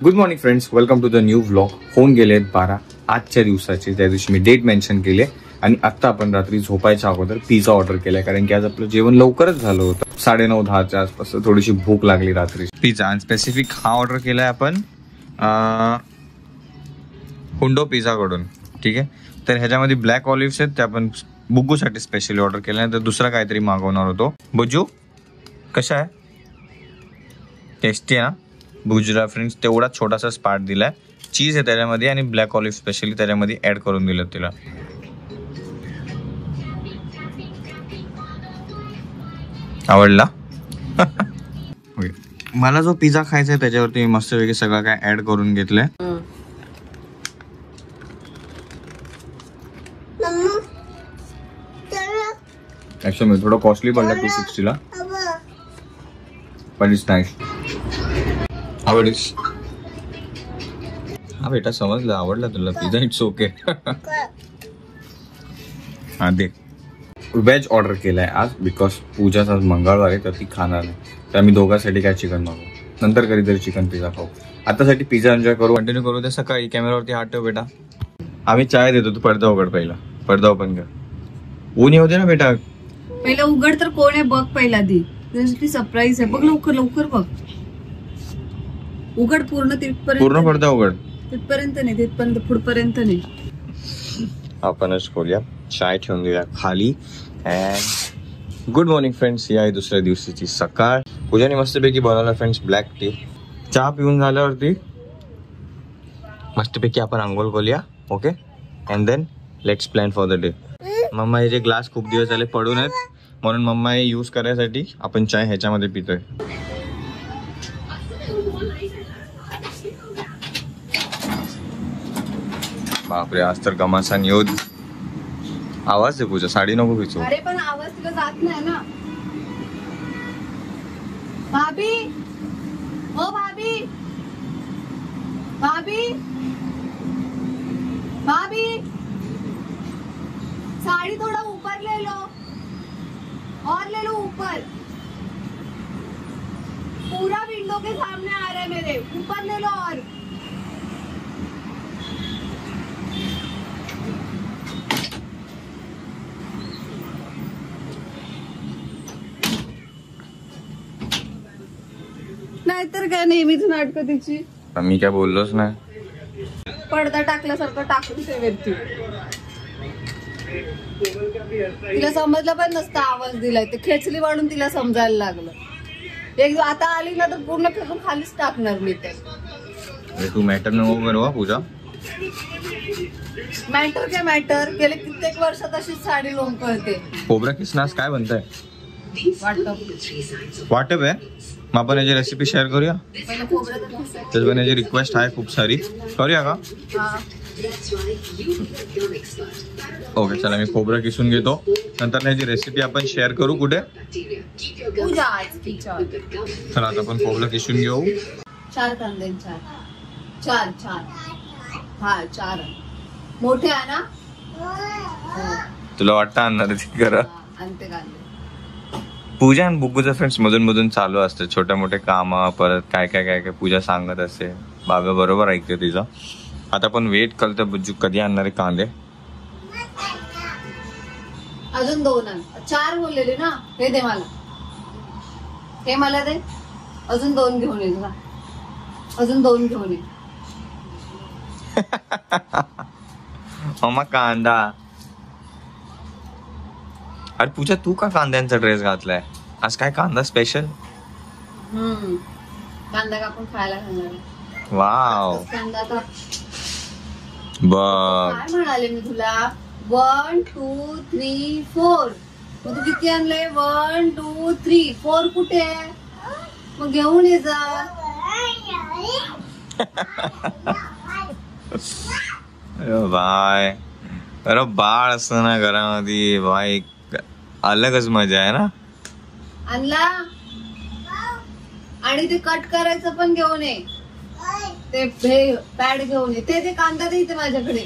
Good morning friends, welcome to the new vlog. होऊन गेलेत 12 आजच्या दिवसाचे. त्या दिवशी मी डेट मेन्शन केले आणि आता आपण रात्री झोपायच्या अगोदर पिझ्झा ऑर्डर केलाय, कारण की आज आपलं जेवण लवकरच झालं होतं. 9:30-10च्या आसपास. थोडीशी भूक लागली रात्री. पिझ्झा आणि स्पेसिफिक हा ऑर्डर केलाय आपण हुंडो पिझ्झा कडून. ठीक आहे, तर ह्याच्यामध्ये ब्लॅक ऑलिव्स आहेत, ते आपण बुग्गूसाठी स्पेशली ऑर्डर केलं. तर दुसरा काहीतरी मागवणार होतो. बुजू कशा आहे? टेस्टी आहे ना? बुजूला फ्रेंड्स तेवढा छोटासा स्पार्ट दिलाय. चीज आहे त्याच्यामध्ये आणि ब्लॅक ऑलिव्ह स्पेशली त्याच्यामध्ये ऍड करून दिलं तिला. आवडला? मला जो पिझ्झा खायचा आहे त्याच्यावरती मी मस्तपैकी सगळं काय ऍड करून घेतलंय. ऍक्च्युअली थोडं कॉस्टली पडला 260 ला, पण इट्स नाईस. आवडीस? हा बेटा समजलं, आवडला तुला पिझ्झा, इट्स ओके. हा दे. व्हेज ऑर्डर केलाय आज, बिकॉज पूजाच आज मंगळवार आहे, तर ती खाणार नाही. तर आम्ही दोघांसाठी काय चिकन मागवू, नंतर कधीतरी चिकन पिझ्झा खाऊ. आतासाठी पिझ्झा एन्जॉय करू, कंटिन्यू करू. दे सकाळी कॅमेरावरती हात ठेव बेटा. आम्ही चाय देतो, तू पडदा उघड पहिला. पडदा ओपन कर. ऊन येऊ दे ना बेटा. पहिला उघड तर कोण आहे बघ पहिला दी. तुझ्यासाठी सरप्राईज आहे बघ. लवकर लवकर बघ. उघड पूर्ण तिथपर्यंत. पूर्ण पडदा उघड. तिथपर्यंत नाही, तिथपर्यंत पुढपर्यंत नाही. आपणच खोलूया. चाय ठेवून देऊया खाली. And good morning friends. ही आहे दुसऱ्या दिवशीची सकाळ. पूजाने मस्तपैकी बनवला फ्रेंड्स ब्लॅक टी. चहा पिऊन झाल्यावरती मस्तपैकी आपण आंघोळ करूया. Okay, and then let's plan for the day. मम्मा हे जे ग्लास खूप दिवस झाले पडून आहेत, म्हणून मम्मा हे यूज करायसाठी आपण चाय ह्याच्यामध्ये पितोय. बापरे, आज तर घमासान योद आवाज आहे. पूजा साडी नको पिचू. अरे पण आवाज तुला जात नाही ना. भाभी, हो भाभी, भाभी, भाभी, साड़ी थोड़ा ऊपर ले लो, और ले लो ऊपर. पूरा विंडो के सामने आ रहा है मेरे. ऊपर ले लो और. नाहीतर काय नेहमीच नाटकं तिची. मी काय बोललोच नाही. पडदा टाकल्यासारखं टाकून ठेवते. तिला समजलं पण नसतं आवाज दिलाय ते. खेचली म्हणून तिला समजायला लागलं. एक आता आली ना तर पूर्ण फेकून खालीच टाकणार मी ते. तू मॅटर नको करू पूजा. मॅटर काय मॅटर. गेले कित्येक वर्षात अशीच साडी लोंबकळते. खोबरा किसनास काय बनताय? वाटप आहे. मग आपण याची रेसिपी शेअर करूया. त्याच्यामध्ये याची रिक्वेस्ट आहे खूप सारी. करूया का? ओके चला, मी खोबरं किसून घेतो. नंतर याची रेसिपी आपण शेअर करू. कुठे? चला आता आपण खोबरं किसून घेऊ. 4 कांदे. 4 हा 4 मोठे आहे ना. तुला वाटतं आणणार ती करा. आणते कांदे. पूजा आणि बुग्गूचं फ्रेंड्स मधून मधून चालू असते छोट्या मोठे काम. परत काय काय काय काय पूजा सांगत असते. बाबा बरोबर ऐकते तिचं. आता पण वेट करतो बुज्जू कधी आणणारे कांदे. अजून 2 आण. 4 बोललेले ना. हे दे मला. हे मला दे. अजून 2 घेऊन ये. अजून 2 घेऊन ये. मम्मा कांदा. अरे पूजा तू का कांद्यांचा ड्रेस घातलाय आज? काय कांदा स्पेशल? कांदा कापून खायला घालणार. वाव. कांदा का बघ काय म्हणाले मी तुला. 1 2 3 4. मग तू किती आणलंय? 1 2 3 4 कुठे? मग घेऊन ये जा. बाय. अरे बाळ असतं ना घरामध्ये बाय, अलगच मजा आहे ना. आणला. आणि ते कट करायचं पण घेऊन ये. ते पॅड घेऊन ये. ते कांदा दे इथे माझ्याकडे.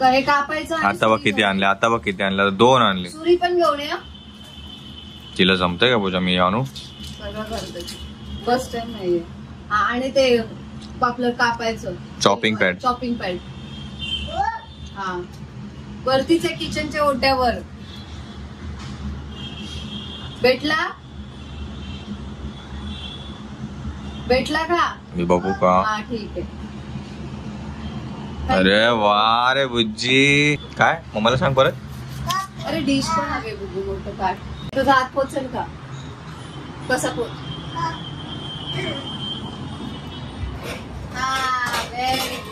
हे कापायचं. आता बघ किती आणले. आता बघ किती आणले. 2 आणले. सुरी पण घेऊन ये. तिला जमतंय का पूजा मी आणू? सगळं करते. फर्स्ट टाइम नाहीये. हा, आणि ते आपलं कापायचं चॉपिंग पॅड. Chopping pad. हा, वरतीच आहे किचनच्या ओट्यावर. भेटला का? मी बघू का? हा ठीक आहे. अरे वा रे बुज्जी. काय मम्माला सांग परत. अरे डिश पण हवे बुद्धू, मोठं ताट. तुझा हात पोचेल का? कसा पोच? हा, व्हेरी गुड.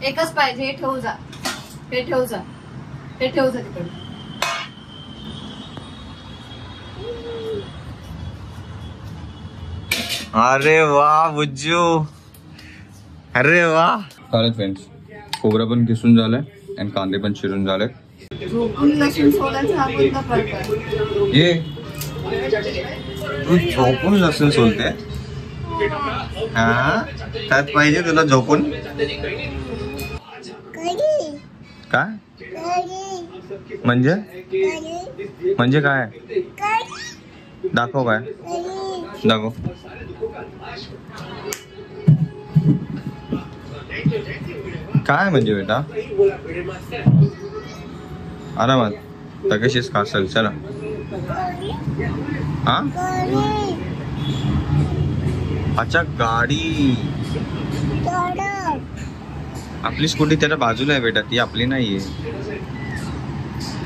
एकच पाहिजे. हे ठेवू जा, हे ठेवू जा, हे ठेवू जा तिकडे. अरे वा बुज्जू. अरे वा. चालेल फ्रेंड्स, खोबरं पण किसून झालंय आणि कांदे पण चिरून झाले. झोपून लसूण सोलायचं हा कोणता प्रकार? ये तू झोपून लसूण सोलते? हा, त्यात पाहिजे तुला झोपून? काय म्हणजे? म्हणजे काय? दाखव काय? दाखव. काय म्हणजे बेटा? आरामात तकशीच कासल. चला. हा, अच्छा गाडी. आपली स्कूटी त्याच्या बाजूला आहे बेटा, ती आपली नाहीये.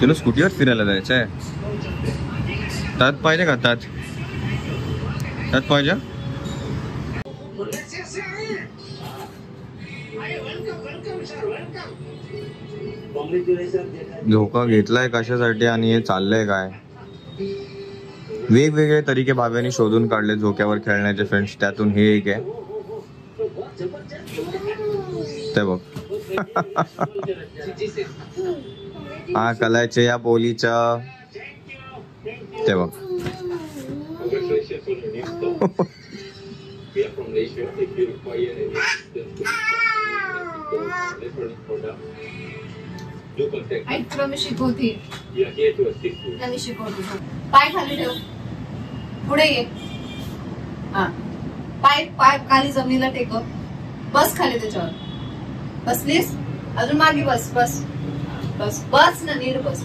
तुला स्कूटीवर फिरायला जायचंय? त्यात पाहिजे का? त्यात पाहिजे? धोका घेतलाय कशासाठी आणि हे चाललंय काय? वेगवेगळे तरीके भाव्याने शोधून काढले झोक्यावर खेळण्याचे फ्रेंड्स. त्यातून हे एक आहे. ते बघ. हा कलायचे या पोलीच्या. ते बघ. मी शिकवते. मी शिकवते. पाय खाली ठेव, पुढे ये. हा, पाय पाय खाली जमिनीला टेकव. बस खाली त्याच्यावर. बसलीस? अजून मागे बस. बस बस बस ना, नीट बस.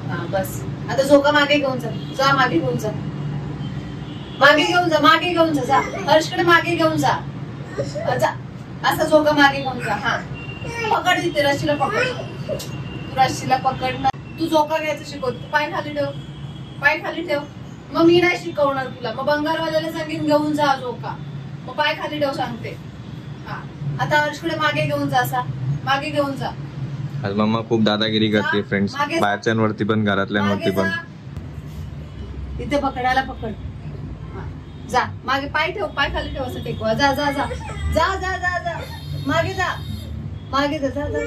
हा बस. आता झोका मागे घेऊन जा. जा मागे घेऊन जा. मागे घेऊन जा. मागे घेऊन जा. हर्षकडे मागे घेऊन जा. असा झोका मागे घेऊन जा. हा, पकड तिथे. रशीला पकड. रशीला पकड ना. तू झोका घ्यायचं शिकवतो. पाय खाली ठेव. पाय खाली ठेव. मग मी नाही शिकवणार तुला. मग बंगारवाल्याला सांगेन घेऊन जा झोका. मग पाय खाली ठेव सांगते. हा, आता हर्षकडे मागे घेऊन जा. असा मागे घेऊन जा. आज मम्मा खूप दादागिरी करते फ्रेंड्स. बाहेरच्यांवरती पण घरातल्यांवरती पण. तिथे पकडायला पकड. जा मागे. पाय ठेव. पाय खाली ठेव. असं टेकवा. जा जा जा जा जा जा जा. मागे जा. मागे जा. जा जा.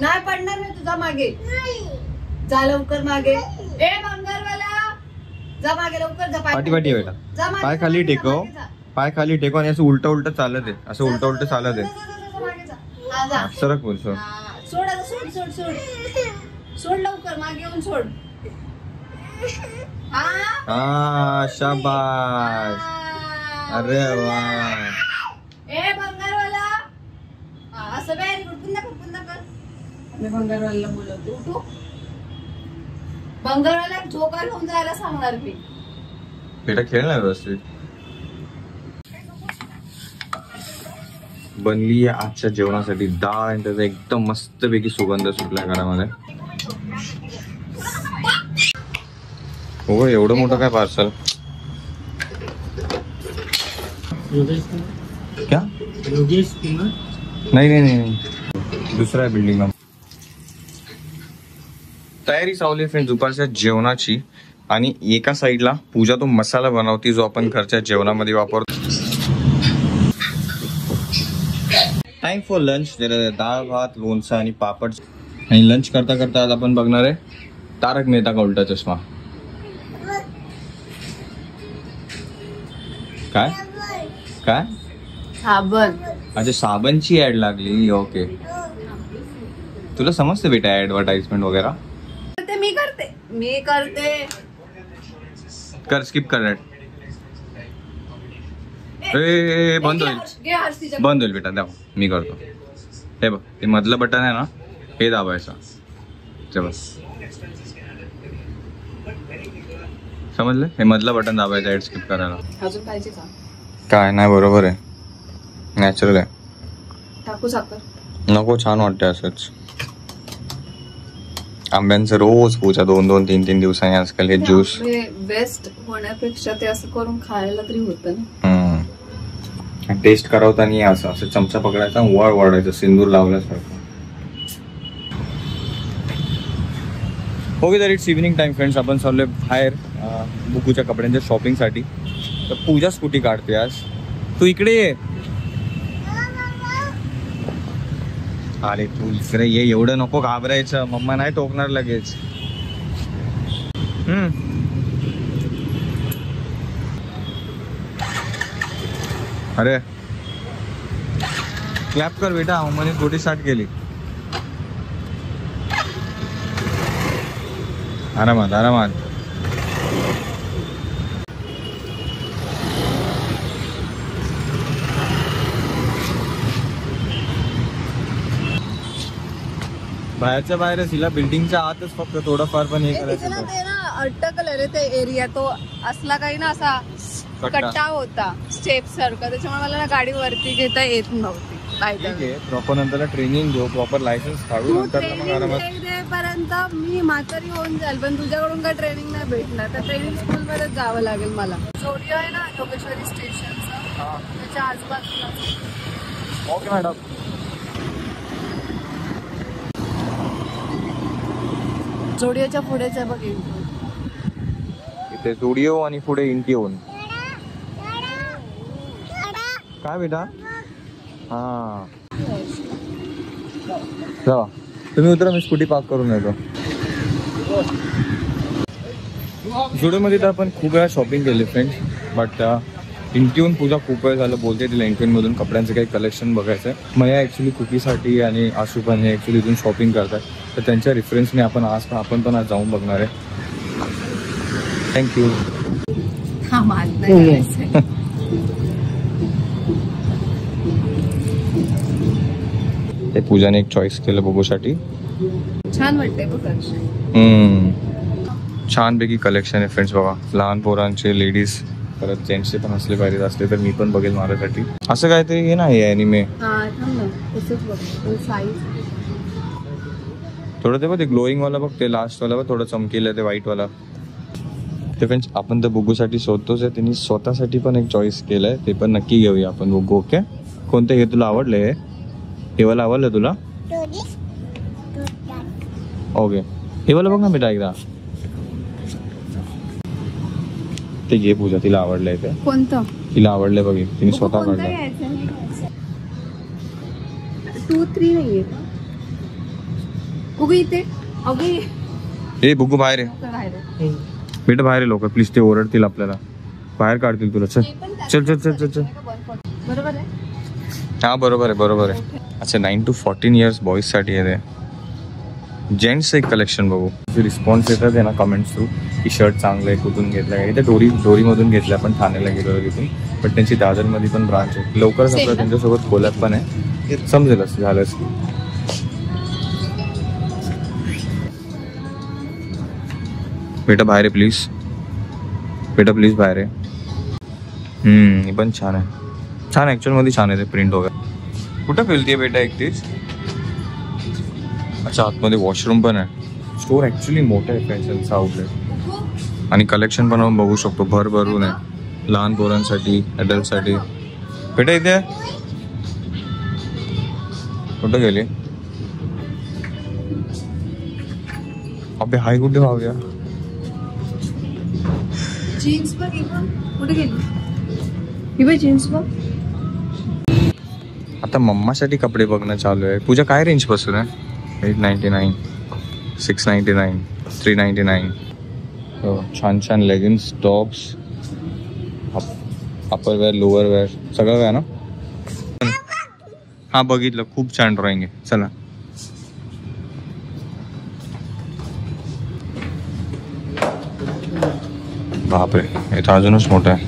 नाही पडणार नाही तुझा. मागे जा लवकर. मागे. ए बंगारवाला, जा मागे लवकर. जा. पाठी पाठी बेटा. जा मागे. पाय खाली टेकव. पाय खाली टेकव आणि असं उलट उलट चालत आहे. असं उलट उलट चालत आहे. हा जा. सरक बोल. सोड. सोड आता. सोड सोड सोड. सोड लवकर. मागे येऊन सोड. हा शाबाश. अरे वा. ए बंगारवाला, असं व्हेरी गुड. पुन्हा कर. पुन्हा कर. मी बंगारवाल्याला बोलवते. उठू. बंगारवाला झोका घेऊन जायला सांगणार मी. बेटा खेळ ना व्यवस्थित. बनली आहे आजच्या जेवणासाठी डाळ आणि त्याचा एकदम मस्तपैकी सुगंध सुटलाय घरामध्ये. हो, एवढं मोठं काय पार्सल? क्या? नाही नाही नाही, दुसरा आहे बिल्डिंग. तयारी चालू फ्रेंड्स दुपारच्या जेवणाची. आणि एका साईडला पूजा तो मसाला बनवती जो आपण घरच्या जेवणामध्ये वापरतो. Time for lunch. डाळ भात लोणचं आणि पापड. आणि लंच करता करता आज आपण बघणार आहे तारक मेहता का उलटा चष्मा. काय काय? साबण. अच्छा, साबणची ऍड लागली. ओके, तुला समजते बेटा ऍडव्हर्टाइजमेंट वगैरे? मी करते. कर स्किप कर रेड. ए बंद होईल, घे हर्ष तिच्या- बंद होईल बेटा. दाखव मी करतो. हे बघ ते मधलं बटन आहे ना, हे दाबायचं. ते बस समजलं, हे मधलं बटन दाबायचं ऍड स्किप करायला. अजून पाहिजे का? काय नाही, बरोबर आहे, नॅचरल आहे. टाकू साखर? नको, छान वाटतं असंच. आंब्यांचं रोज पूजा 2-2, 3-3 दिवसांनी आजकाल हे ज्यूस. बेस्ट होण्यापेक्षा ते असं करून खायला तरी होतं ना. टेस्ट करवताना असं असं चमचा पकडायचा, वळ वाढायचं सिंदूर लावल्यासारखं. ओके, तर इट्स इव्हिनिंग टाइम फ्रेंड्स. आपण चाललोय बाहेर बुकूच्या कपड्यांच्या शॉपिंगसाठी. तर पूजा स्कूटी काढते आज. तू इकडे ये. अरे तू इकडे ये, एवढं नको घाबरायचं, मम्मा नाही टोकणार लगेच. अरे क्लॅप कर बेटा, मम्माने स्कूटी स्टार्ट केली. आरामात आरामात. बाहेरच्या बाहेरच, हिला बिल्डिंगच्या आतच फक्त थोडंफार पण हे करायचं होतं. ते ना अटकलं रे ते एरिया, तो असला काही ना असा कट्टा होता स्टेप सारखा, त्याच्यामुळे मला ना गाडी वरती घेता येत नव्हती. ठीक आहे, प्रॉपर नंतर ट्रेनिंग घेऊ, प्रॉपर लायसन्स काढू, नंतर मग आरामात. पर्यंत मी म्हातारी होऊन जाईल, पण तुझ्याकडून काय ट्रेनिंग नाही भेटणार. तर ट्रेनिंग स्कूल मध्ये जावं लागेल मला. जोडिओ आहे ना योगेश्वरी स्टेशनचा, त्याच्या आजूबाजूला. Okay madam. जोडिओच्या पुढेच आहे बघ इंटो. इथे जोडिओ आणि पुढे इंटिओन. काय बेटा? हा जावा तुम्ही उतरा, मी स्कूटी पार्क करून येतो. जुडिओमध्ये तर आपण खूप वेळा शॉपिंग केली फ्रेंड्स, बट इंटिओन पूजा खूप वेळ झालं बोलते तिला इंटिओनमधून कपड्यांचं काही कलेक्शन बघायचं आहे. मला ॲक्च्युली कुकीसाठी आणि आशू पण हे ॲक्च्युली इथून शॉपिंग करतात, तर त्यांच्या रेफरन्सने आपण पण आज जाऊन बघणार आहे. थँक्यू. ते पूजाने एक चॉईस केलं बघूसाठी. छान वाटतंय बघ. छानपैकी कलेक्शन आहे फ्रेंड्स. बघा, लहान पोरांचे, लेडीज, परत जेंट्सचे पण असले पाहिजे असले तर मी पण बघेल माझ्यासाठी. असं काहीतरी हे नाही आहे ॲनिमे. थोडं ते बघ, ते ग्लोईंग वाला बघ, ते लास्ट वाला बघ, थोडं चमकीलं ते व्हाईट वाला. ते फ्रेंड्स आपण तर बुगूसाठी शोधतोच आहे, त्यांनी स्वतःसाठी पण एक चॉईस केलंय, ते पण नक्की घेऊया आपण बुगू. ओके, कोणते हे तुला आवडले? हे वाला आवडलं तुला? ओके, हे वाला बघ ना बेटा एकदा. ते घे पूजा, तिला आवडलंय ते. कोणतं? तिला आवडलंय बघ, तिने स्वतः काढलं. 2-3 नाहीये का? बुगू इथे. अगे ए बुगू बाहेर आहे बेटा, बाहेर आहे. लोक प्लीज, ते ओरडतील आपल्याला, बाहेर काढतील तुला. चल चल चल चल चल चल. बरोबर आहे. हा बरोबर आहे, बरोबर आहे. अच्छा, 9 to 14 इयर्स बॉईजसाठी आहे ते. जेंट्सचं एक कलेक्शन बघू. जे रिस्पॉन्स येतात आहे ना कमेंट्स थ्रू, की शर्ट चांगलं आहे, कुठून घेतलं आहे. ते डोरीमधून घेतलं, आपण ठाण्याला गेलो तिथून, पण त्यांची दादरमध्ये पण ब्रांच आहे. लवकरच आपलं त्यांच्यासोबत कोलॅब पण आहे, समजेल असं झालंच. बेटा बाहेर आहे प्लीज, बेटा प्लीज बाहेर आहे. हे पण छान आहे, छान ॲक्च्युअलमध्ये छान आहे ते प्रिंट वगैरे. कुठं फिरते बेटा एकटीच? अच्छा, आतमध्ये वॉशरूम पण आहे. स्टोर ॲक्च्युली मोठं आहे फॅशनचा आउटलेट, आणि कलेक्शन पण आपण बघू शकतो, भरभरून आहे, लहान पोरांसाठी, ॲडल्टसाठी. बेटा इथे कुठं गेली? अबे हाय कुठे भाऊया? जीन्स बघ, कुठे गेली? ही बाई जीन्स बघ. आता मम्मासाठी कपडे बघणं चालू आहे. पूजा काय रेंज पासून आहे? 899, 699, 399. हो, छान छान लेगिन्स, टॉप्स, अपर वेअर, लोअर वेअर, सगळं वेअर ना. हा बघितलं, खूप छान ड्रॉइंग आहे. चला बापरे, हे तर अजूनच मोठं आहे.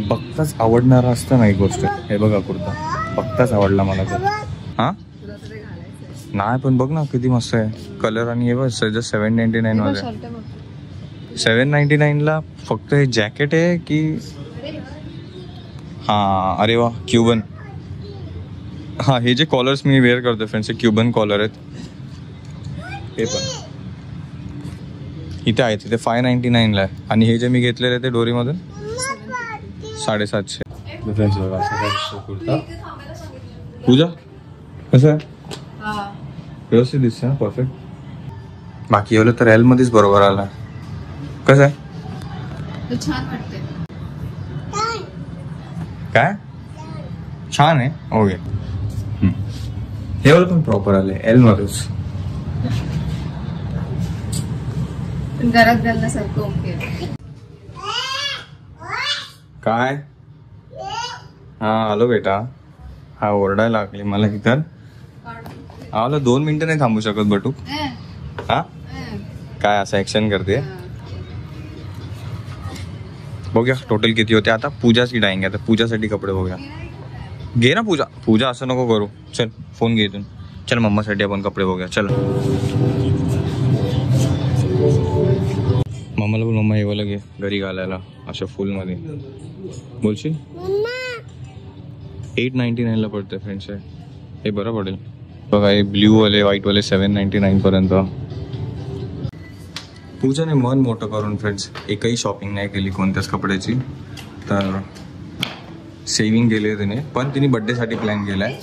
बघताच आवडणारा असतं ना एक गोष्ट. हे बघा कुर्ता, बघताच आवडला मला तर. हा नाही पण बघ ना किती मस्त आहे कलर. आणि हे बघ जस्ट 799 मध्ये. 799ला फक्त हे जॅकेट आहे की? हा अरे वा, क्युबन. हा हे जे कॉलर्स मी वेअर करतो फ्रेंड्स, हे क्युबन कॉलर आहेत. हे पण इथे आहे, तिथे 599ला आहे. आणि हे जे मी घेतलेले ते डोरीमधून 750. फ्रेंड्स बघा असं काय कुर्ता. पूजा कसं आहे? व्यवस्थित दिसतं ना, परफेक्ट. बाकी एवढं तर एल मध्येच बरोबर आला. कसं आहे? छान वाटते. काय छान आहे. ओके, हे वाला पण प्रॉपर आले एल मध्येच. घरात घालण्यासारखं ओके. काय? हा आलो बेटा. हा ओरडायला लागली मला इथं. आलो 2 मिनिटं नाही थांबू शकत बटू. हा काय असं ऍक्शन करते. बघूया टोटल किती होते. आता पूजाची डाईंग आहे, आता पूजासाठी कपडे बघूया. घे ना पूजा. पूजा असं नको करू. चल फोन घे इथून. चल मम्मासाठी आपण कपडे बघूया. चल मम्माला बोल, मम्मा हे वाला घे घरी घालायला अशा फुलमध्ये. बोलशील? 899ला पडतं फ्रेंड्स. हे बरं पडेल बघा. हे ब्ल्यू वाले व्हाईट वाले 799 पर्यंत. पूजाने मन मोठं करून फ्रेंड्स एकही शॉपिंग नाही केली कोणत्याच कपड्याची. तर सेविंग केली आहे तिने, पण तिने बड्डेसाठी प्लॅन केला आहे.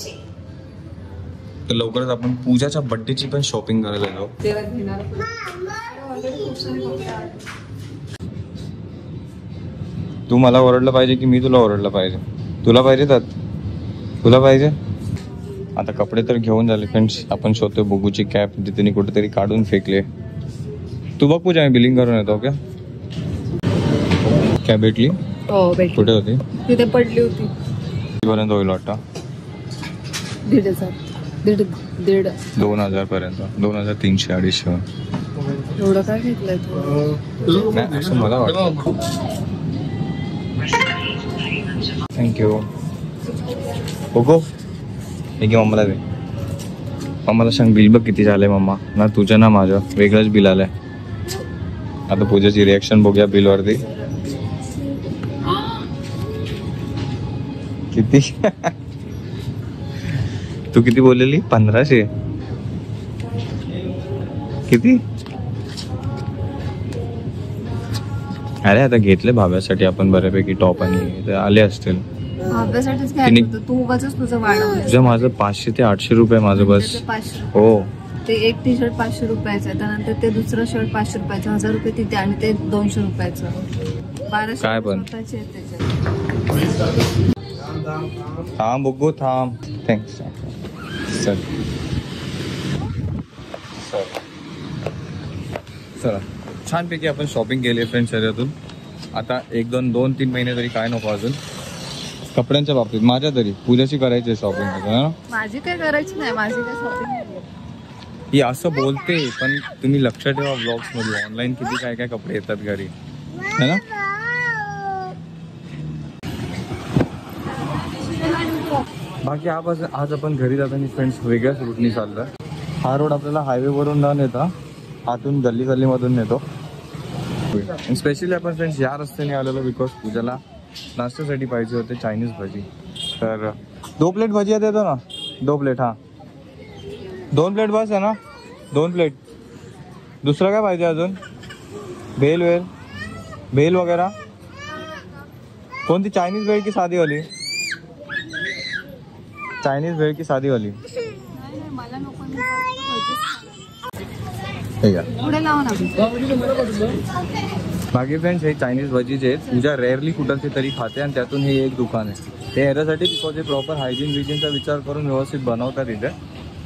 तर लवकरच आपण पूजाच्या बड्डेची पण शॉपिंग करायला जाऊ. तू मला ओरडलं पाहिजे की मी तुला ओरडलं पाहिजे? तुला पाहिजे तर तुला पाहिजे. आता कपडे तर घेऊन झाले फ्रेंड्स. आपण शोधतोय बुगूची कॅप, तिने कुठेतरी काढून फेकले. तू बघ पूजा, मी बिलिंग करून येतो. क्या कॅब भेटली? हो भेटली. कुठे होती? तिथे पडली होती. कितीपर्यंत होईल वाटतं? 2000 पर्यंत. 2300 250. एवढं काय घेतलंय तू? नाही असं मला वाटतं. थँक्यू. हो हे घे मम्माला दे. मम्माला सांग बिल बघ किती झालंय मम्मा. ना तुझं ना माझं वेगळंच बिल आलंय. आता पूजाची रिॲक्शन बघूया बिल वरती. किती? तू किती बोललेली? 1500. किती? अरे आता घेतले भाव्यासाठी आपण बऱ्यापैकी टॉप आणि ते आले असतील. अभ्यासाठीच घ्यायचं होतं. तू उगाचच तुझं वाढवलं. तुझं माझं 500 ते 800 रुपये माझं बस. 500. हो ते एक टी शर्ट 500 रुपयाचं आहे. त्यानंतर ते दुसरं शर्ट 500 रुपयाचं. 1000 रुपये तिथे आणि ते 200 रुपयाचं. 1200 काय पण? स्वतःचे आहेत त्याच्यात. थांब बघू थांब. थँक्स. चल चला छानपैकी आपण शॉपिंग केली आहे फ्रेंड्स शहरातून. आता 1-2-3 महिने तरी काय नको अजून कपड्यांच्या बाबतीत. माझ्या तरी पूजाची करायची आहे शॉपिंग. माझी काय करायची नाही. माझी काय शॉपिंग नाही. ही असं बोलते पण तुम्ही लक्ष ठेवा ब्लॉग्स मध्ये ऑनलाईन किती काय काय कपडे येतात घरी है ना. बाकी आज आपण घरी जाताना फ्रेंड्स वेगळ्याच रूटनी चाललोय. हा रोड आपल्याला हायवे वरून न नेता आतून गल्लीमधून नेतो. स्पेशली आपण फ्रेंड्स या रस्त्याने आलेलो बिकॉज पूजाला नाश्त्यासाठी पाहिजे होते चायनीज भजी. तर 2 प्लेट भजी देतो ना. 2 प्लेट. हा 2 प्लेट बस आहे ना. 2 प्लेट. दुसरं काय पाहिजे अजून? भेल वगैरह. कोणती चायनीज भेळ की साधी वाली? चायनीज भेळ की साधी वाली? मला नको. पुढे लावा ना. बाकी फ्रेंड्स हे चायनीज भजी जे आहेत पूजा रेअरली कुठलचे तरी खाते आणि त्यातून हे एक दुकान आहे. ते ह्याच्यासाठी बिकॉज हे प्रॉपर हायजीनचा विचार करून व्यवस्थित बनवतात इथे.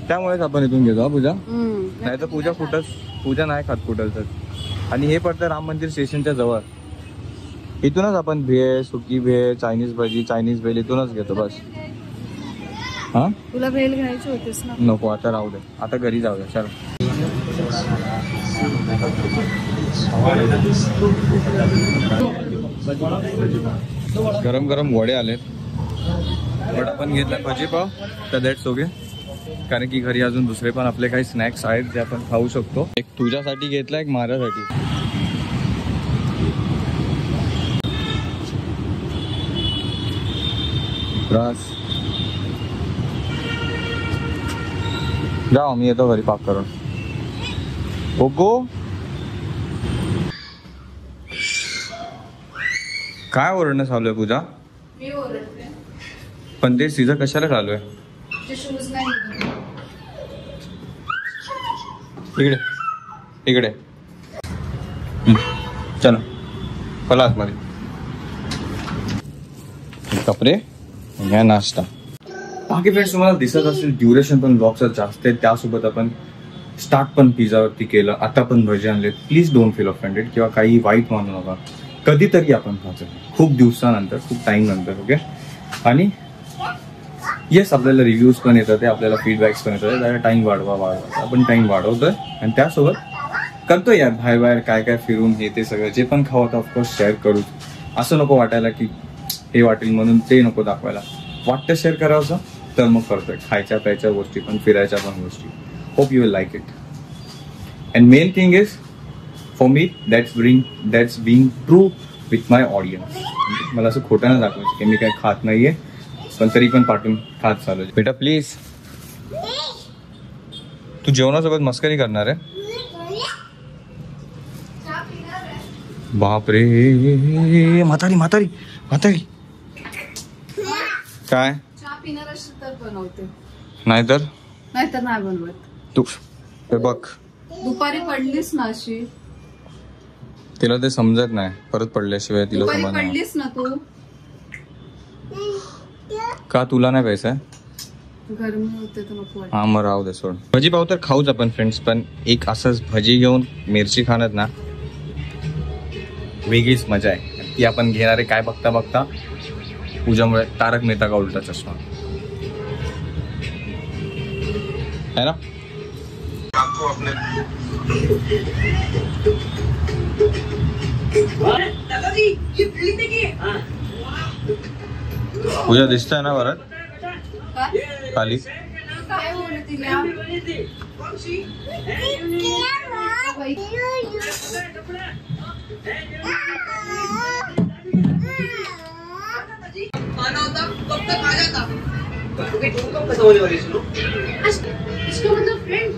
त्यामुळेच आपण इथून घेतो. पूजा नाही तर पूजा नाही खात कुठलच. आणि हे पडतं राम मंदिर स्टेशनच्या जवळ. इथूनच आपण भेळ, सुकी भेळ, चायनीज भजी, चायनीज भेळ इथूनच घेतो बस. हा तुला भेळ घ्यायची होतीस ना. नको आता राहू दे. आता घरी जाऊया. चल गरम गरम वडे आलेत. बट आपण घेतला भजी पाव तर दॅट्स ओके, कारण की घरी अजून दुसरे पण आपले काही स्नॅक्स आहेत जे आपण खाऊ शकतो. एक तुझ्यासाठी घेतला, एक माझ्यासाठी. जाओ, मी येतो घरी पाक करून. ओगो काय ओरडणं चालू आहे पूजा? मी ओरडते. पण ते तिचं कशाला चालू आहे? ते शूज नाही. इकडे इकडे चला, चला आतमध्ये. कपडे घ्या, नाश्ता. बाकी फ्रेंड्स तुम्हाला दिसत असेल ड्युरेशन पण ब्लॉगचं जास्त आहे. त्यासोबत आपण स्टार्ट पण पिझ्झावरती केलं, आता पण भजी आणलेत. प्लीज डोंट फील ऑफेंडेड किंवा काही वाईट मानू नका. कधीतरी आपण खातो, खूप दिवसानंतर, खूप टाइम नंतर. ओके. आणि येस, आपल्याला रिव्ह्यूज पण येतात, आपल्याला फीडबॅक्स पण येतात. त्याला टाइम वाढवा आपण टाइम वाढवतोय. आणि त्यासोबत करतोय यार बाहेर काय काय फिरून हे ते सगळं. जे पण खावं ऑफकोर्स शेअर करू. असं नको वाटायला की हे वाटेल म्हणून ते नको दाखवायला. वाटतं शेअर करावं तर मग करतोय. खायच्या प्यायच्या गोष्टी पण, फिरायच्या पण गोष्टी. Hope you will like it. And main thing is for me that's being true with my audience. मला असं खोटं नाही दाखवायचं की मी काही खात नाहीये, पण तरी पण पाठवून खात चालू. बेटा प्लीज, तू जेवणासोबत मस्करी करणार आहे? बापरे, म्हातारी म्हातारी म्हातारी. काय चहा पिणार असेल तर बनवते, नाहीतर नाही बनवत. तू हे बघ, दुपारी पडलीस ना अशी. तिला ते समजत नाही, परत पडल्याशिवाय तिला दुपारी समजणार. पडलीस ना तू. का तुला नाही पैसा? गरमी होते तर नको वाटतं. हा मग राहू दे, सोड. भजी पाव तर खाऊच आपण फ्रेंड्स, पण एक असंच भजी घेऊन मिरची खाण्यात ना वेगळीच मजा आहे. ती आपण घेणारे काय बघता बघता पूजामुळे तारक मेहता का उलटा चष्मा है ना. पूजा दिसतंय ना परत खाली. काय बोलत तिला? इसका मतलब फ्रेंड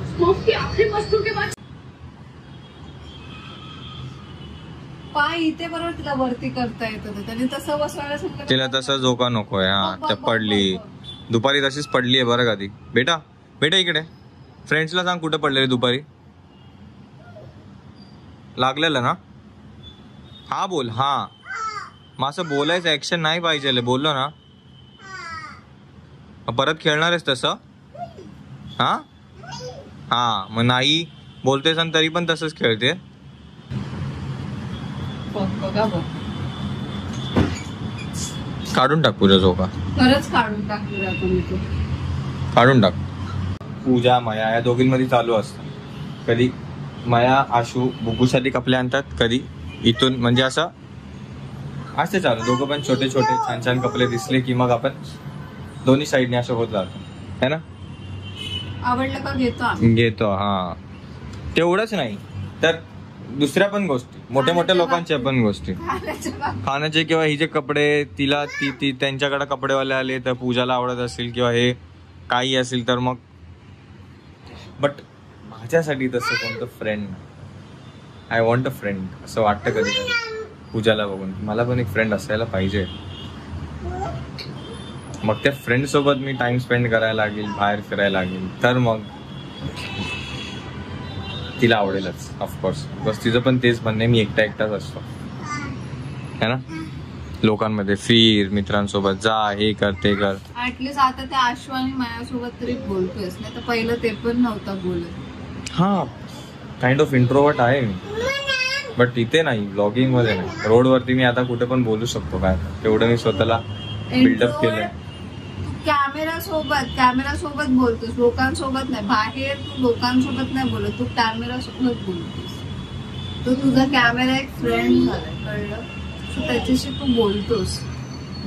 स्मोक की आखिरी मजदूर के बाद पाय इथे बरोबर तिला वरती करता येतं. त्याने तसं बसवायला सांगितलं. तिला तसा झोका नकोय. हा, त्या पडली दुपारी, तशीच पडली आहे बरं का ती. बेटा बेटा इकडे, फ्रेंड्सला सांग कुठे पडलेली दुपारी. लागलेलं ना? हा बोल. हा मग असं बोलायचं, ऍक्शन नाही पाहिजे. बोललो ना, परत खेळणार आहेस तसं? हा हा, मग नाही बोलतेस आणि तरी पण तसंच खेळते. काढून टाक पूजा झोका. खरंच काढून टाकलं आपण. काढून टाक. पूजा माया या दोघींमध्ये चालू असतं. कधी माया आशू बुग्गूसाठी कपडे आणतात, कधी इथून म्हणजे असं चालू. दोघं पण छोटे छोटे छान छान कपडे दिसले की मग आपण दोन्ही साईडने असं होत जातो, है ना. आवडलं का घेतो. हा, तेवढंच नाही तर दुसऱ्या पण गोष्टी, मोठ्या मोठ्या लोकांच्या पण गोष्टी, खाण्याचे किंवा ही जे कपडे तिला ती त्यांच्याकडे कपडेवाले आले तर पूजाला आवडत असेल किंवा हे काही असेल तर मग. बट माझ्यासाठी तसं कोणतं friend, I want a friend असं वाटतं कधी कधी पूजाला बघून. मला पण एक फ्रेंड असायला पाहिजे. मग त्या फ्रेंड सोबत मी टाइम स्पेंड करायला लागेल, बाहेर फिरायला लागेल, तर मग तिला आवडेलच ऑफकोर्स. बस तिचं पण तेच म्हणणे, मी एकटाच असतो है ना. लोकांमध्ये फिर, मित्रांसोबत जा, हे कर ते कर. ऍटलीस्ट आता त्या आशू आणि माझ्यासोबत तरी बोलतोयस, नाही तर पहिलं ते पण नव्हता बोलत. हा, काइंड ऑफ इंट्रोवर्ट आहे मी, बट इथे नाही, ब्लॉगिंग मध्ये नाही. रोडवरती मी आता कुठे पण बोलू शकतो. काय तेवढं मी स्वतःला बिल्डअप केलंय. कॅमेरा सोबत बोलतोस, लोकांसोबत नाही. बाहेर तू लोकांसोबत नाही बोलत, तू कॅमेरा सोबत बोलतोस. तो तुझा कॅमेरा एक फ्रेंड झालाय, कळलं? So त्याच्याशी तू बोलतोस,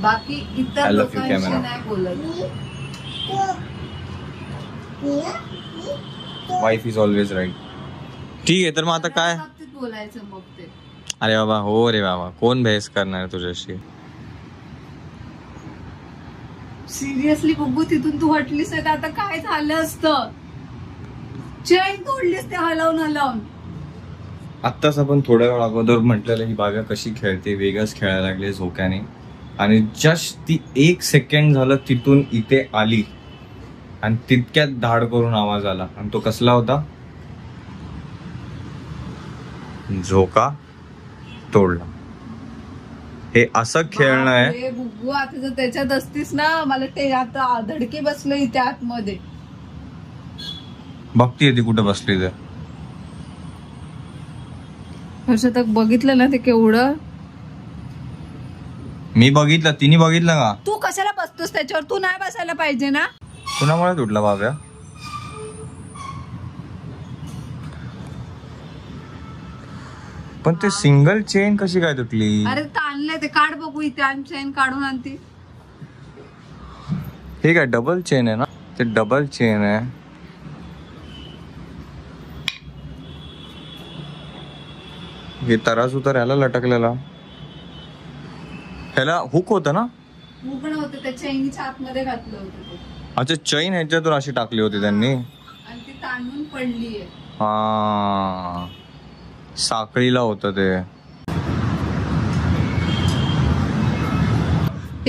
बाकी इतर I love you, लोकांशी camera. नाही बोलत. Wife is always right. ठीक आहे, तर मग आता काय? त्या बाबतीत बोलायचं मग ते. अरे बाबा, हो रे बाबा, कोण बहस करणार तुझ्याशी? सिरियसली बघू, तिथून तू हटलीस नाही तर आता काय झालं असतं? चेन तोडलीस ते हलवून हलवून. आत्ताच आपण थोड्या वेळ अगोदर म्हटलेलं ही बागा कशी खेळते, वेगळंच खेळायला लागले झोक्याने. आणि जस्ट ती 1 सेकंड झालं तिथून इथे आली आणि तितक्यात धाड करून आवाज आला. आणि तो कसला होता? झोका तोडला. हे असं खेळणं आहे. बापरे, बुगू, आता जर त्याच्यात असतीस ना, मला ते आता धडके बसले इथे आतमध्ये. बघतीये ती कुठे बसली ते. हर्षतक बघितलं ना ते केवढं? मी बघितलं, तिने बघितलं का? तू कशाला बसतोस त्याच्यावर? तू नाही बसायला पाहिजे ना. कुणामुळे तुटला बाब्या? पण ते सिंगल चेन कशी काय तुटली? अरे ताणलंय ते, काढ बघू इथे, आणि चेन काढून आणती. हे काय डबल चेन आहे ना? ते डबल चेन आहे. हे तराजू तर ह्याला लटकलेला, ह्याला हुक होतं ना? उघड होतं त्या चैनीच्या आतमध्ये घातलं होतं ते. अच्छा, चैन ह्याच्यातून अशी टाकली होती त्यांनी. आणि ती ताणून पडलीये. हा, साखळीला होतं ते.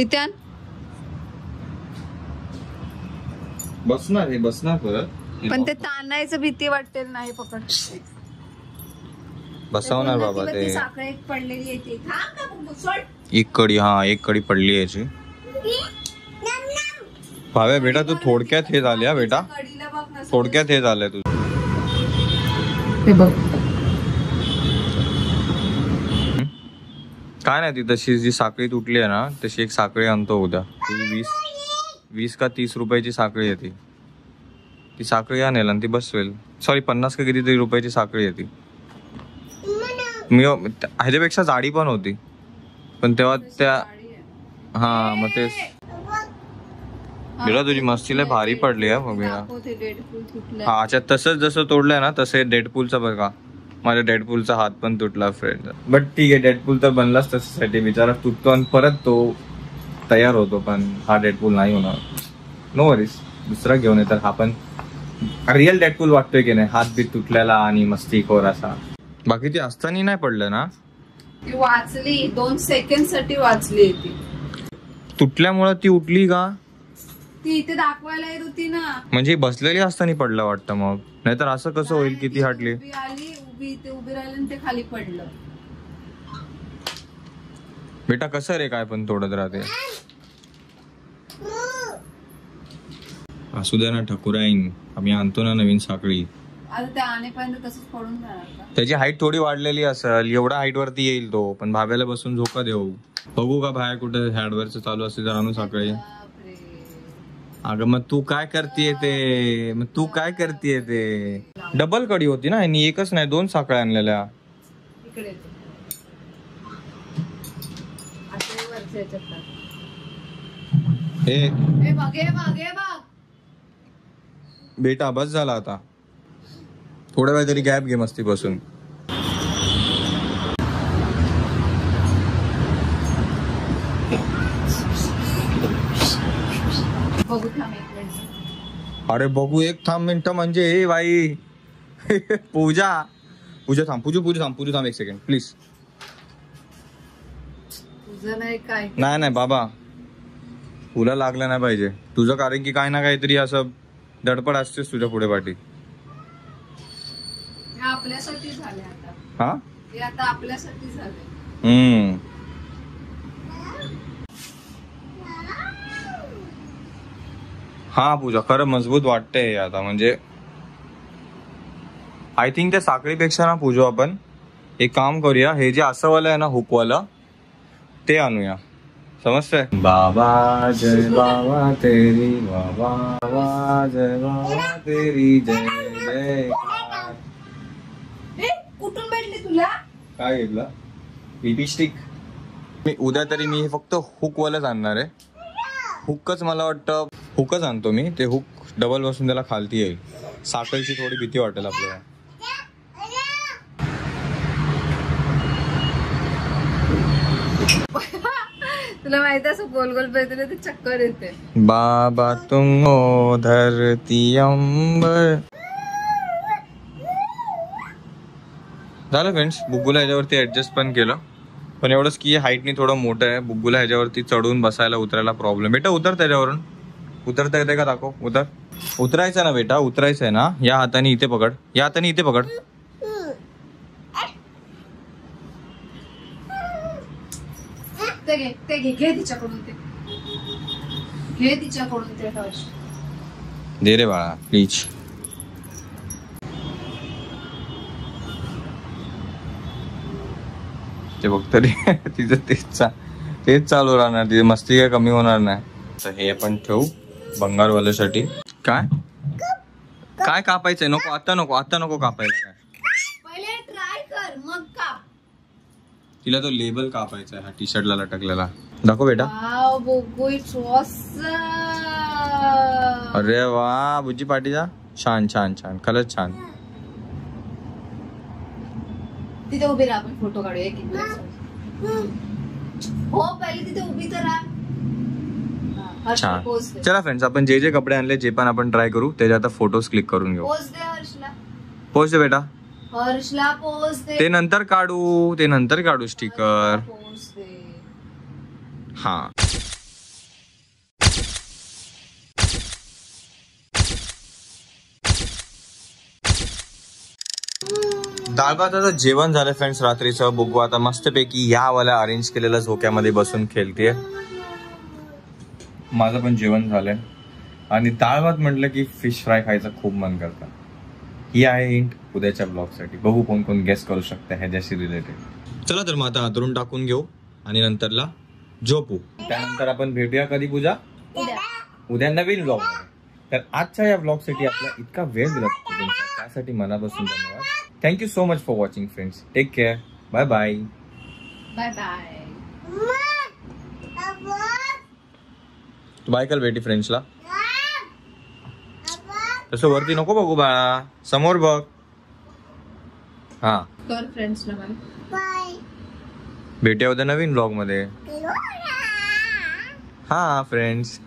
इथे बसणार, हे बसणार परत. पण ते ताणायचं भीती वाटते. नाही पकड, बसवणार बाबा ते. साखर एक पडलेली आहे ती. थांब ना बघू, सोड. एक कडी, हा एक कडी पडली याची. भाव्या बेटा, तू थोडक्यात हे झाले हा बेटा, कडीला बघ ना. थोडक्यात हे झालंय तुझं. ते बघ, काय नाही, ती तशी जी साखळी तुटली आहे ना, तशी एक साखळी आणतो उद्या. ती 20 का 30 रुपयाची साखळी आहे ती. ती साखळी आणेल आणि ती बसवेल. सॉरी, 50 का कितीतरी रुपयाची साखळी आहे ती. मी ह्याच्यापेक्षा जाडी पण होती, पण तेव्हा त्या, हा मग ते तुझी मस्तीला भारी पडली आहे मग बिरा. हा, अच्छा, तसंच जसं तोडलंय ना तसं डेडपूलचं बघा. माझ्या डेडपूलचा हात पण तुटला फ्रेंड. बट ठीक आहे, डेडपूल तर बनलाच त्याच्यासाठी. बिचारा तुटतो आणि परत तो तयार होतो, पण हा डेडपूल नाही होणार. नो वरीज, दुसरा घेऊन येतात. हा पण रिअल डेडपूल वाटतोय की नाही, हात बीत तुटलेला आणि मस्तीखोर असा. बाकी ती असताना नाही पडलं ना? ती वाचली, 2 सेकंड साठी वाचली ती. तुटल्यामुळे ती उठली का? ती इथे दाखवायला येत होती ना. म्हणजे बसलेली असताना पडलं वाटतं. मग नाहीतर असं कसं होईल की ती हटली? उभी आली, उभी इथे उभी राहिली आणि ते खाली पडलं. बेटा कसं रे, काय पण तोडत राहते. असू द्या ना ठकुराईन, आम्ही आणतो ना नवीन साखळी. आता त्या आणेपर्यंत तसंच पडून जाणार का? त्याची हाईट थोडी वाढलेली असेल, एवढा हाईट वरती येईल तो. पण भाव्याला बसून झोका देऊ. बघू का बाहेर कुठे हॅडवरचं चालू असते तर आणू साखळी. बापरे. अगं मग तू काय करतेय ते? मग तू काय करतेय ते? डबल कडी होती ना, आणि एकच नाही 2 साखळ्या आणलेल्या. इकडे येते. आता वरच्या ह्याच्यात टाक. हे बघ, हे बघ, हे बघ. बेटा बस झाला आता, थोडा वेळ तरी गॅप घे मस्ती बसून. बघू, थांब एक मिनिट. अरे बघू, एक थांब मिनिट म्हणजे हे बाई. पूजा थांब, पूजा थांब 1 सेकंड प्लीज. तुझं नाही काय? नाही बाबा, तुला लागलं नाही पाहिजे तुझं, कारण की काय ना काहीतरी असं धडपड असतेच तुझ्या पुढे पाठी. हे आपल्यासाठी झाले आता. हा, हे आता आपल्यासाठी झाले. हा पूजा, खरं मजबूत वाटतंय आता. म्हणजे आय थिंक त्या साखळीपेक्षा ना पूजा, आपण एक काम करूया, हे जे असं वाला आहे ना हुकवाला, ते आणूया. समजतंय? बाबा जय बाबा तेरी, बाबा जय बाबा तेरी, जय जय. कुठून भेटली तुला? काय घेतलं पीपी स्टिक. मी उद्या तरी मी फक्त हुकवालच आणणार आहे. हुकच मला वाटतं हुकच आणतो मी. ते हुक डबल बसून त्याला खालती येईल. साखळीची थोडी भीती वाटेल आपल्याला. तुला माहिती असं गोल गोल फिरते ते चक्कर येते. बाबा तुम हो धरती अंबर. झालं फ्रेंड्स. बुग्गूला ह्याच्यावरती ऍडजस्ट पण केलं. पण एवढंच की हाईटनी थोडं मोठं आहे. बुग्गूला ह्याच्यावरती चढून बसायला उतरायला प्रॉब्लेम. बेटा उतर त्याच्यावरून. उतरता येते का दाखव. उतर. उतरायचं ना बेटा. उतरायचं आहे ना. या हाताने इथे पकड. या हाताने इथे पकड. ते घे तिच्याकडून ते. घे तिच्याकडून ते टॉर्च. दे रे बाळा प्लीज. ते बघ तरी तिचं तेच चालू राहणार. तिथे मस्ती काय कमी होणार नाही. तर हे आपण ठेवू बंगालवाल्यासाठी. काय काय कापायचंय. नको आता नको कापायला. काय पहिले ट्राय कर मग काप. तिला तो लेबल कापायचा आहे. हा टी शर्टला लटकलेला. दाखव बेटा. Wow Buggu it's awesome. अरे वा बुज्जी पाटीचा. छान छान छान खरंच छान. तिथे उभी राहा. आपण फोटो काढूया की. हो पहिले तिथे उभी तर राहा. छान. चला फ्रेंड्स आपण जे कपडे आणले जे पण आपण ट्राय करू त्याचे आता फोटोज क्लिक करून घेऊ. पोज दे हर्षला. पोच दे बेटा. हर्षला पोज दे. ते नंतर काढू स्टिकर. पोज दे. हा डाळ भाताचं जेवण झालं फ्रेंड्स रात्रीचं. बघू आता मस्तपैकी या वाला अरेंज केलेल्या झोक्यामध्ये बसून खेळतेय. माझं पण जेवण झालंय. आणि डाळ भात म्हटलं की फिश फ्राय खायचं खूप मन करतं. ही आहे हिंट उद्याच्या ब्लॉग साठी. बघू कोण कोण गेस करू शकते ह्याच्याशी रिलेटेड. चला तर मग आता अंथरून टाकून घेऊ आणि नंतरला झोपू. त्यानंतर आपण भेटूया कधी पूजा. उद्या नवीन ब्लॉग. तर आजच्या या ब्लॉग साठी आपला इतका वेळ दिला त्यासाठी मनापासून धन्यवाद. Thank you so much for watching friends. Take care. Bye bye. Bye bye. तू बाय कर बेटी फ्रेंड्सला. तसं वरती नको बघू बाळा. समोर बघ. हा कर फ्रेंड्सला बाय. भेटूया उद्या नवीन ब्लॉग मध्ये. हा फ्रेंड्स.